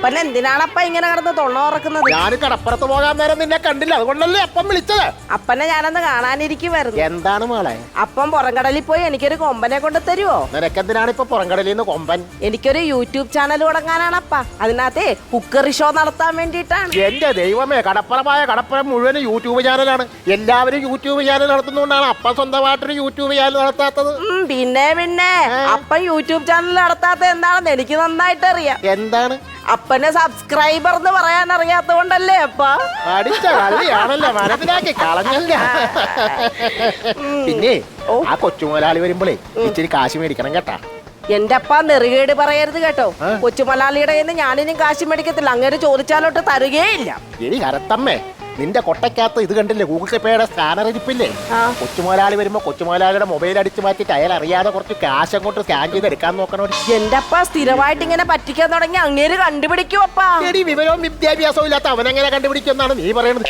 അപ്പൻ എന്തിനാണപ്പ ഇങ്ങനെ കിടന്ന് തൊണ്ണ ഉറക്കുന്നത്? ഞാൻ കടപ്പുറത്ത് പോകാൻ നേരം നിന്നെ കണ്ടില്ല, അതുകൊണ്ടല്ലേ അപ്പം വിളിച്ചത്. അപ്പനെ ഞാനന്ന് കാണാനിരിക്കുവായിരുന്നു. എന്താണ് മോളെ? അപ്പം പുറംകടലിൽ പോയി എനിക്കൊരു കൊമ്പനെ കൊണ്ട് തരുവോ? നിനക്കെന്തിനാണ് ഇപ്പൊ പുറംകടലിൽ നിന്ന് കൊമ്പൻ? എനിക്കൊരു യൂട്യൂബ് ചാനൽ തുടങ്ങാനാണപ്പ. അതിനകത്തെ കുക്കറി ഷോ നടത്താൻ വേണ്ടിയിട്ടാണ്. എന്റെ ദൈവമേ, കടപ്പുറം മുഴുവൻ യൂട്യൂബ് ചാനലാണ്. എല്ലാവരും യൂട്യൂബ് ചാനൽ നടത്തുന്നതുകൊണ്ടാണ് അപ്പ സ്വന്തമായിട്ടൊരു യൂട്യൂബ് ചാനൽ നടത്താത്തത്. പിന്നെ അപ്പൻ യൂട്യൂബ് ചാനൽ നടത്താത്ത എന്താണെന്ന് എനിക്ക് നന്നായിട്ട് അറിയാം. എന്താണ്? അപ്പനെ സബ്സ്ക്രൈബർ എന്ന് പറയാൻ അറിയാത്തോണ്ടല്ലേ അപ്പ? അടിച്ച കളിയാണല്ലോ, മനസ്സിലാക്കി കളഞ്ഞല്ല. പിന്നെ ആ കൊച്ചുമുതലാളി വരുമ്പോഴേ ഇച്ചിരി കാശ് മേടിക്കണം കേട്ടാ. എന്റെ അപ്പ നെറുകേട് പറയരുത് കേട്ടോ. കൊച്ചുമലയാളിയുടെ കയ്യിൽ ഞാനിനും കാശ് മേടിക്കത്തില്ല. അങ്ങനെ ചോദിച്ചാലോട്ട് തരുകയില്ല. എടി കരത്തമ്മേ, നിന്റെ കൊട്ടയ്ക്കകത്ത് ഇത് കണ്ടില്ലേ, ഗൂഗിൾ പേയുടെ സ്കാനർ ഇരിപ്പില്ലേ? കൊച്ചുമുതലാളി വരുമ്പോ കൊച്ചുമുതലാളിയുടെ മൊബൈൽ അടിച്ചു മാറ്റിട്ട് അയാൾ അറിയാതെ കുറച്ച് കാശ് അങ്ങോട്ട് സ്കാൻ ചെയ്ത് എടുക്കാൻ നോക്കണോ. എന്റെ അപ്പ സ്ഥിരമായിട്ട് ഇങ്ങനെ പറ്റിക്കാൻ തുടങ്ങി അങ്ങേര് കണ്ടുപിടിക്കും അപ്പ. എടി വിവരവും വിദ്യാഭ്യാസവും ഇല്ലാത്ത അവനെങ്ങനെ കണ്ടുപിടിക്കുമെന്നാണ് നീ പറയുന്നത്?